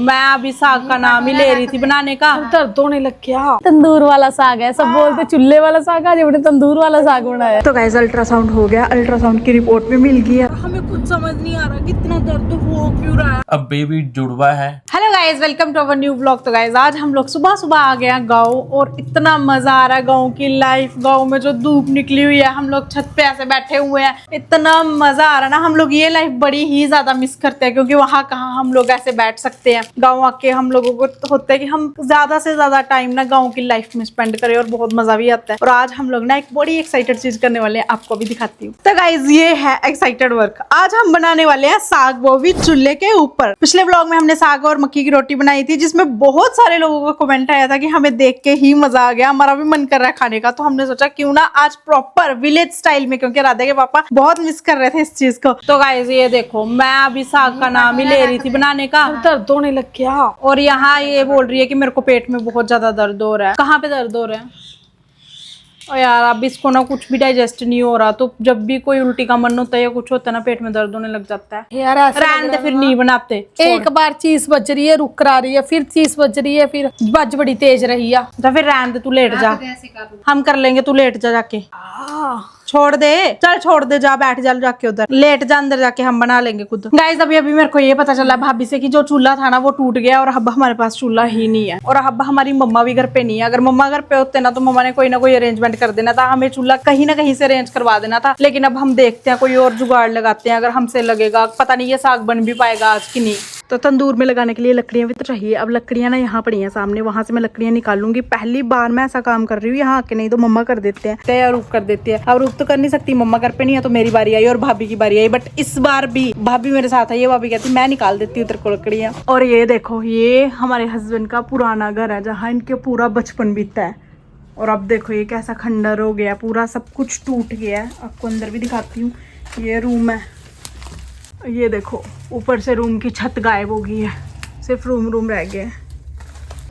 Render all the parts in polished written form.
मैं अभी साग का नाम ही ले रही थी बनाने का, दर्द होने लग गया। तंदूर वाला साग है, सब बोलते चूल्हे वाला साग, आज हमने तंदूर वाला साग बनाया। तो गाइस अल्ट्रासाउंड हो गया, अल्ट्रासाउंड की रिपोर्ट भी मिल गई है। हमें कुछ समझ नहीं आ रहा कितना दर्द हो क्यों रहा है। अब बेबी जुड़वा है। Hello guys, welcome to our new vlog. तो गाइस आज हम लोग सुबह सुबह आ गए हैं गाँव और इतना मजा आ रहा है गाँव की लाइफ। गाँव में जो धूप निकली हुई है, हम लोग छत पे ऐसे बैठे हुए हैं, इतना मजा आ रहा है ना। हम लोग ये लाइफ बड़ी ही ज्यादा मिस करते हैं क्योंकि वहाँ कहाँ हम लोग ऐसे बैठ सकते हैं। गाँव आके हम लोगों को होता है कि हम ज्यादा से ज्यादा टाइम ना गाँव की लाइफ में स्पेंड करें और बहुत मजा भी आता है। और आज हम लोग ना एक बड़ी एक्साइटेड चीज करने वाले हैं, आपको भी दिखाती हूँ। तो गाइस ये है एक्साइटेड वर्क। आज हम बनाने वाले हैं साग, वो भी चूल्हे के ऊपर। पिछले व्लॉग में हमने साग और मक्की की रोटी बनाई थी, जिसमें बहुत सारे लोगों का कमेंट आया था कि हमें देख के ही मजा आ गया, हमारा भी मन कर रहा है खाने का। तो हमने सोचा क्यों ना आज प्रॉपर विलेज स्टाइल में, क्योंकि राधा के पापा बहुत मिस कर रहे थे इस चीज को। तो गाइस ये देखो, मैं अभी साग का नाम ही ले रही थी बनाने का, दर्द होने लग गया। और यहाँ ये बोल रही है कि मेरे को पेट में बहुत ज्यादा दर्द हो रहा है। कहाँ पे दर्द हो रहा है? और यार अब इसको ना कुछ भी डाइजेस्ट नहीं हो रहा, तो जब भी कोई उल्टी का मन होता है या कुछ होता है ना, पेट में दर्द होने लग जाता है। यार ऐसा रहने दे, फिर नहीं बनाते। एक बार चीज बज रही है, रुक करा रही है, फिर चीज बज रही है, फिर बज बड़ी तेज रही है। तो फिर रहने दे, तू लेट जा, हम कर लेंगे, तू लेट जा जाके। छोड़ दे, चल छोड़ दे, जा बैठ जा जाके उधर, लेट जा अंदर जाके, हम बना लेंगे खुद। गाइस अभी मेरे को ये पता चला भाभी से कि जो चूल्हा था ना वो टूट गया और अब हमारे पास चूल्हा ही नहीं है। और अब हमारी मम्मा भी घर पे नहीं है। अगर मम्मा घर पे होते ना तो मम्मा ने कोई ना कोई अरेंजमेंट कर देना था, हमें चूल्हा कहीं ना कहीं से अरेंज करवा देना था। लेकिन अब हम देखते हैं, कोई और जुगाड़ लगाते हैं। अगर हमसे लगेगा, पता नहीं ये साग बन भी पाएगा आज की नहीं। तो तंदूर में लगाने के लिए लकड़ियां भी तो चाहिए। अब लकड़ियां ना यहाँ पड़ी हैं सामने, वहां से मैं लकड़ियां निकालूंगी। पहली बार मैं ऐसा काम कर रही हूँ यहाँ आके, नहीं तो मम्मा कर देते हैं, तैयार रूप कर देती है। अब रूप तो कर नहीं सकती, मम्मा घर पे नहीं है, तो मेरी बारी आई और भाभी की बारी आई। बट इस बार भी भाभी मेरे साथ है। ये भाभी कहती मैं निकाल देती हूँ तेरे को लकड़ियां। और ये देखो, ये हमारे हस्बैंड का पुराना घर है जहाँ इनके पूरा बचपन बीता है। और अब देखो ये कैसा खंडर हो गया, पूरा सब कुछ टूट गया है। आपको अंदर भी दिखाती हूँ, ये रूम है। ये देखो ऊपर से रूम की छत गायब हो गई है, सिर्फ रूम रह गया है।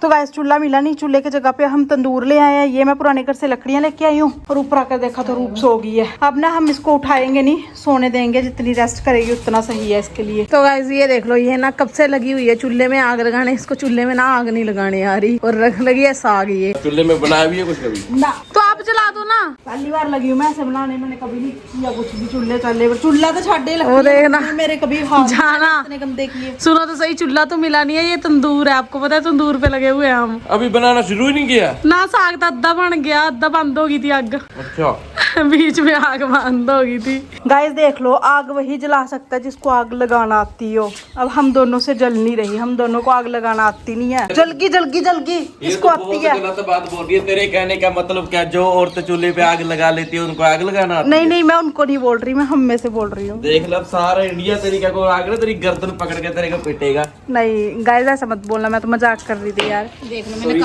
तो गाइस चूल्हा मिला नहीं, चूल्हे की जगह पे हम तंदूर ले आए हैं। ये मैं पुराने घर से लकड़ियां लेके आई हूँ और ऊपर आकर देखा तो रूप सो गई है। अब ना हम इसको उठाएंगे नहीं, सोने देंगे, जितनी रेस्ट करेगी उतना सही है इसके लिए। तो गाइस ये देख लो, ये ना कब से लगी हुई है चूल्हे में आग लगाने। इसको चूल्हे में ना आग नहीं लगाने आ रही और रख लगी है साग। ये चूल्हे में बनाया भी है कुछ कभी ना, तो आप जला दो ना। पहली बार लगी हूँ मैं ऐसे बनाने, मैंने कभी नहीं किया कुछ भी। चूल्हा तो छाड़े वो देखना मेरे कभी हाथ जाना। इतने गंदे किए। सुनो तो सही, चूल्हा तो मिला नहीं है, ये तंदूर है। आपको पता है तंदूर पे लगे हुए हैं हम। अभी बनाना शुरू ही नहीं किया ना, साग तो अद्धा बन गया, अद्धा बंद हो गई थी आग। अच्छा बीच में आग बंद हो गई थी। गाइस देख लो, आग वही जला सकता है जिसको आग लगाना आती हो। अब हम दोनों से जल नहीं रही, हम दोनों को आग लगाना आती नहीं है। जलगी इसको आती है। गलत बात बोल रही है। तेरे कहने का मतलब क्या, जो औरतें चूल्हे पे आग लगा लेती है उनको आग लगाना आती है? नहीं मैं उनको नहीं बोल रही, मैं हम में से बोल रही हूँ। देख लो सारा इंडिया तेरी क्या को आग ना तेरी गर्दन पकड़ के तेरे को पीटेगा। नहीं गाइस ऐसा मत बोलना, मैं तो मजाक कर रही थी यार।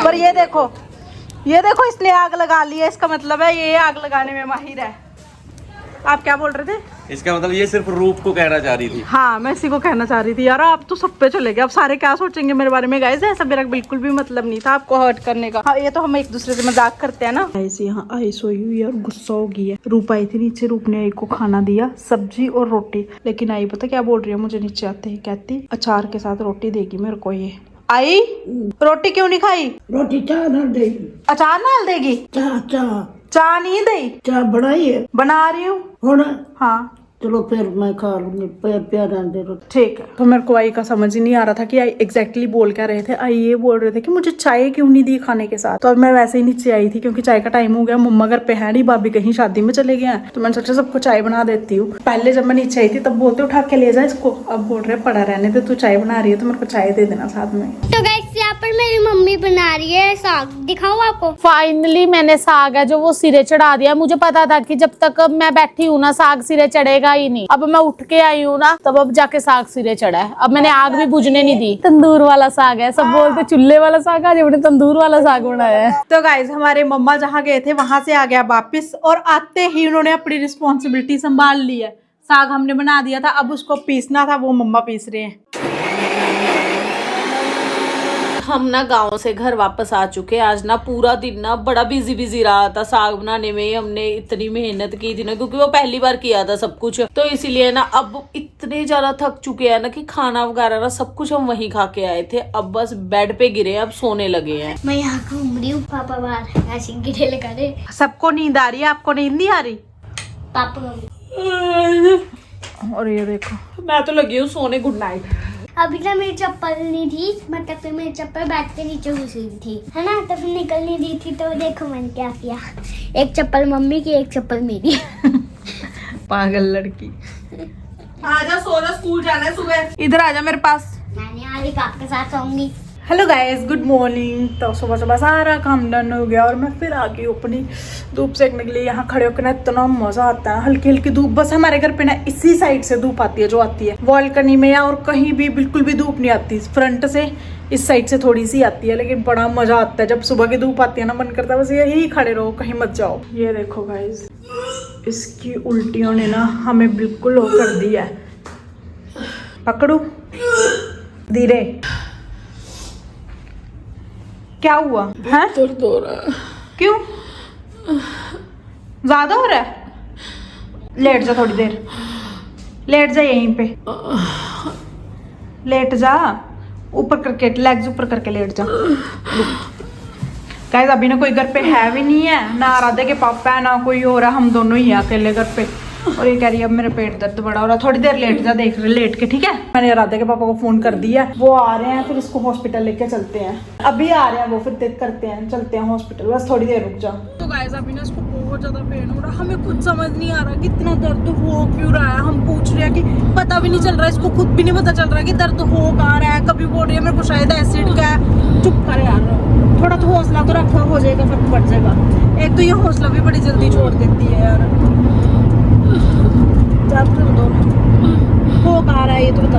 पर ये देखो इसने आग लगा ली है, इसका मतलब है ये आग लगाने में माहिर है। आप क्या बोल रहे थे? इसका मतलब ये सिर्फ रूप को कहना चाह रही थी। हाँ मैं इसी को कहना चाह रही थी यार। आप तो सब पे चले गए, अब सारे क्या सोचेंगे मेरे बारे में। गाइस ऐसा मेरा बिल्कुल भी मतलब नहीं था आपको हर्ट करने का। हाँ ये तो हम एक दूसरे से मजाक करते हैं ना। गाइस यहाँ आई सोई हुई है और गुस्सा हो गई है। रूप आई थी नीचे, रूप ने आई को खाना दिया, सब्जी और रोटी। लेकिन आई पता क्या बोल रही है मुझे नीचे आते ही, कहती अचार के साथ रोटी देगी मेरे को। ये आई रोटी क्यों नहीं खाई? रोटी चाह ना देगी, अचार नाल देगी? चाह नहीं दई? चाह बनाई है, बना रही हूँ। होना। हाँ चलो फिर मैं खा लूंगी, प्यार दे रोटी। ठीक है। तो मेरे को आई का समझ ही नहीं आ रहा था कि आई एग्जैक्टली बोल क्या रहे थे। आई ये बोल रहे थे कि मुझे चाय क्यों नहीं दी खाने के साथ। तो अब मैं वैसे ही नीचे आई थी क्योंकि चाय का टाइम हो गया। मम्मा घर पे है नहीं, भाभी कहीं शादी में चले गए हैं, तो मैंने सोचा सबको चाय बना देती हूँ। पहले जब मैं नीचे आई थी तब बोलते उठा के ले जा इसको, अब बोल रहे पड़ा रहने दे, तू चाय बना रही है तो मेरे को चाय दे देना साथ में। तो गाइस यहाँ पर मेरी मम्मी बना रही है साग, दिखाऊं आपको? फाइनली मैंने साग है जो वो सिरे चढ़ा दिया। मुझे पता था कि जब तक मैं बैठी हूँ ना साग सिरे चढ़ेगा ही नहीं। अब मैं उठ के आई हूँ ना, तब अब जाके साग सिरे चढ़ा है। अब मैंने आग भी बुझने नहीं दी। तंदूर वाला साग है, सब बोलते चूल्हे वाला साग, आज हमने तंदूर वाला साग बनाया है। तो गाइज हमारे मम्मा जहाँ गए थे वहां से आ गया वापिस, और आते ही उन्होंने अपनी रिस्पॉन्सिबिलिटी संभाल ली है। साग हमने बना दिया था, अब उसको पीसना था, वो मम्मा पीस रहे हैं। हम ना गांव से घर वापस आ चुके। आज ना पूरा दिन ना बड़ा बिजी रहा था। साग बनाने में हमने इतनी मेहनत की थी ना, क्योंकि वो पहली बार किया था सब कुछ, तो इसीलिए ना अब इतने ज्यादा थक चुके हैं ना कि खाना वगैरह ना सब कुछ हम वहीं खा के आए थे। अब बस बेड पे गिरे, अब सोने लगे हैं। मैं यहाँ घूम रही हूँ, पापा बाहर ऐसे गिरे लगा रहे। सबको नींद आ रही है, आपको नींद नहीं आ रही? पापा को और ये देखो मैं तो लगी हूँ सोने। Good night. अभी ना मेरी चप्पल नहीं थी, मतलब फिर मेरी चप्पल बैठ के नीचे घुसी हुई थी, है ना, तो फिर निकल नहीं रही थी। तो देखो मैंने क्या किया, एक चप्पल मम्मी की, एक चप्पल मेरी। पागल लड़की। आजा, सो जा, स्कूल जाना है सुबह। इधर आजा मेरे पास। मैंने आज आपके साथ सोऊंगी। Hello guys, good morning. तो सुबह सुबह सारा काम डन हो गया और मैं फिर आ गई अपनी धूप सेकने के लिए। यहाँ खड़े होकर ना इतना मजा आता है, हल्की हल्की धूप। बस हमारे घर पे ना इसी साइड से धूप आती है, जो आती है बालकनी में, और कहीं भी बिल्कुल भी धूप नहीं आती। फ्रंट से इस साइड से थोड़ी सी आती है, लेकिन बड़ा मजा आता है जब सुबह की धूप आती है ना। मन करता है बस यही खड़े रहो, कहीं मत जाओ। ये देखो गाइस, इसकी उल्टियों ने ना हमें बिल्कुल वो कर दिया है। पकड़ू धीरे। क्या हुआ है? दर्द हो रहा है। क्यों? ज्यादा हो रहा है? लेट जा थोड़ी देर, लेट जा यहीं पे, लेट जा। ऊपर करके लेग्स ऊपर करके लेट जा। गाइस अभी ना कोई घर पे है भी नहीं है, ना आराध्या के पापा है ना कोई और है, हम दोनों ही हैं अकेले घर पे। और ये कह रही है अब मेरा पेट दर्द बड़ा हो रहा है, थोड़ी देर लेट जा, देख रहे लेट के, ठीक है। मैंने आराध्या के पापा को फोन कर दिया, वो आ रहे हैं, फिर इसको हॉस्पिटल लेके चलते हैं। अभी आ रहे हैं वो, फिर करते हैं, चलते हैं हॉस्पिटल, बस थोड़ी देर रुक जा। तो गाइस अभी ना इसको बहुत ज्यादा पेन हो रहा है, हमें खुद समझ नहीं आ रहा कि इतना दर्द हो क्यों रहा है। हम पूछ रहे हैं कि पता भी नहीं चल रहा है, इसको खुद भी नहीं पता चल रहा है कि दर्द हो कहाँ रहा है। कभी बोल रही है मेरे को शायद एसिड का है। चुप कर यार, थोड़ा तो हौसला तो रखा, हो जाएगा, फर्क पड़ जाएगा। एक तो ये हौसला भी बड़ी जल्दी छोड़ देती है यार। हो कहाँ रहा है ये तो बता।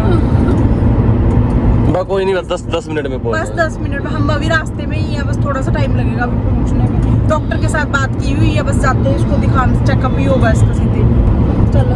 कोई नहीं, बस 10 मिनट में पहुंच। बस 10 मिनट में, हम अभी रास्ते में ही है, बस थोड़ा सा टाइम लगेगा अभी पहुंचने में। डॉक्टर के साथ बात की हुई है, बस जाते हैं इसको दिखाने, चेकअप भी होगा इसका सीधे। चलो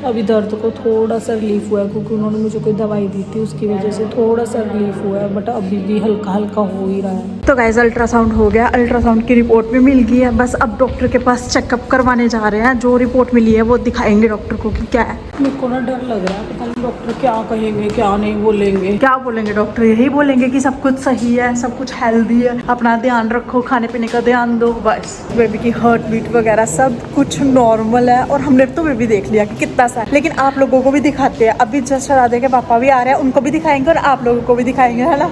अभी दर्द को थोड़ा सा रिलीफ हुआ है, क्योंकि उन्होंने मुझे कोई दवाई दी थी, उसकी वजह से थोड़ा सा रिलीफ हुआ है, बट अभी भी हल्का हल्का हो ही रहा है। तो गाइस अल्ट्रासाउंड हो गया, अल्ट्रासाउंड की रिपोर्ट भी मिल गई है। बस अब डॉक्टर के पास चेकअप करवाने जा रहे हैं, जो रिपोर्ट मिली है वो दिखाएंगे डॉक्टर को कि क्या है। मेरे को ना डर लग रहा है, पता नहीं डॉक्टर क्या कहेंगे क्या नहीं बोलेंगे। क्या बोलेंगे डॉक्टर? यही बोलेंगे कि सब कुछ सही है, सब कुछ हेल्दी है, अपना ध्यान रखो, खाने पीने का ध्यान दो, बस। बेबी की हार्ट बीट वगैरह सब कुछ नॉर्मल है, और हमने तो बेबी देख लिया कि कितना सा है, लेकिन आप लोगों को भी दिखाते हैं। अभी जस्ट राधे के पापा भी आ रहे हैं, उनको भी दिखाएंगे और आप लोगों को भी दिखाएंगे, है ना।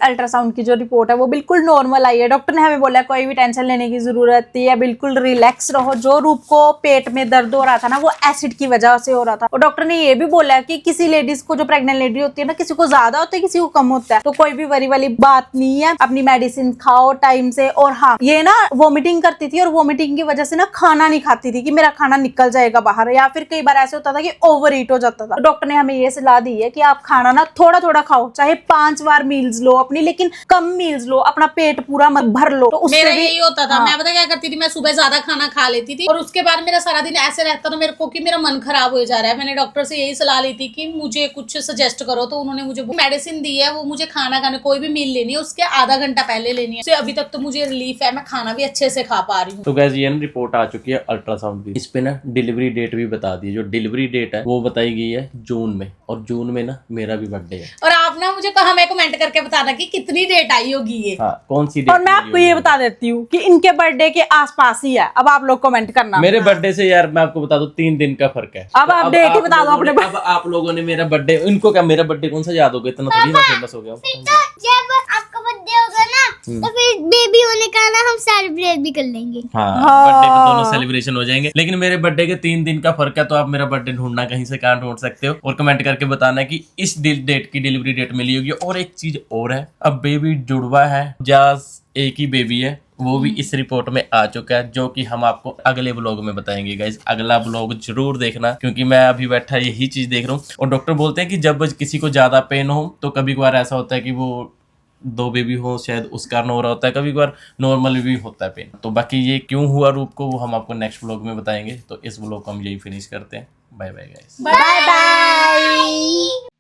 अल्ट्रासाउंड की जो रिपोर्ट है वो बिल्कुल नॉर्मल आई है। डॉक्टर ने हमें बोला कोई भी टेंशन लेने की जरूरत नहीं है, बिल्कुल रिलैक्स रहो। जो रूप को पेट में दर्द हो रहा था ना, वो एसिड की वजह से हो रहा था। और डॉक्टर ने ये भी बोला कि किसी लेडीज को, जो प्रेग्नेंट लेडी होती है ना, किसी को ज्यादा होता है, किसी को कम होता है, तो कोई भी वरी वाली बात नहीं है। अपनी मेडिसिन खाओ टाइम से। और हाँ, ये ना वॉमिटिंग करती थी, और वॉमिटिंग की वजह से ना खाना नहीं खाती थी कि मेरा खाना निकल जाएगा बाहर, या फिर कई बार ऐसे होता था कि ओवर ईट हो जाता था। डॉक्टर ने हमें ये सलाह दी है कि आप खाना ना थोड़ा थोड़ा खाओ, चाहे 5 बार मील्स लो अपनी, लेकिन कम मील्स लो, अपना पेट पूरा मत भर लो। तो उससे मेरा भी यही होता था। हाँ। मैं पता क्या करती थी, मैं सुबह ज्यादा खाना खा लेती थी, और उसके बाद मेरा सारा दिन ऐसे रहता था मेरे को कि मेरा मन खराब हो जा रहा है। मैंने डॉक्टर से यही सलाह ली थी कि मुझे कुछ सजेस्ट करो, तो उन्होंने मुझे मेडिसिन दी है। वो मुझे खाना खाने, कोई भी मील लेनी है उसके आधा घंटा पहले लेनी है। उससे अभी तक तो मुझे रिलीफ है, मैं खाना भी अच्छे से खा पा रही हूँ। तो गाइस ये रिपोर्ट आ चुकी है अल्ट्रासाउंड की। इस पे ना डिलीवरी डेट भी बता दी है। जो डिलीवरी डेट है वो बताई गई है जून में, और जून में ना मेरा भी बर्थडे है। और आप ना मुझे हमें कमेंट करके बताना कि कितनी डेट आई होगी ये। हाँ, कौन सी डेट? और मैं आपको ये बता देती हूँ कि इनके बर्थडे के आसपास ही है। अब आप लोग कमेंट करना। मेरे बर्थडे से यार मैं आपको बता दूं 3 दिन का फर्क है। अब आप डेट ही बता दो अपने। अब आप लोगों ने मेरा बर्थडे, इनको क्या मेरा बर्थडे कौन सा याद होगा? इतना थोड़ी ना फेमस हो गया। जब आपका बर्थडे होगा ना, तो फिर बेबी होने का ना हम सेलिब्रेट भी कर लेंगे। हाँ, बर्थडे पे दोनों सेलिब्रेशन हो जाएंगे। लेकिन मेरे बर्थडे के 3 दिन का फर्क है, तो आप मेरा बर्थडे ढूंढना कहीं से कहाँ ढूंढ सकते हो और कमेंट करके बताना कि इस डेट की डिलीवरी डेट मिली होगी। और एक चीज और है, अब बेबी जुड़वा है या एक ही बेबी है, वो भी इस रिपोर्ट में आ चुका है, जो कि हम आपको अगले ब्लॉग में बताएंगे। गाइज अगला ब्लॉग जरूर देखना, क्योंकि मैं अभी बैठा यही चीज देख रहा हूँ। और डॉक्टर बोलते हैं कि जब किसी को ज्यादा पेन हो तो कभी कभार ऐसा होता है कि वो 2 बेबी हो, शायद उस कारण हो रहा होता है, कभी कभार नॉर्मल भी होता है पेन। तो बाकी ये क्यों हुआ रूप को, वो हम आपको नेक्स्ट ब्लॉग में बताएंगे। तो इस ब्लॉग को हम यही फिनिश करते हैं। Bye bye guys. Bye bye.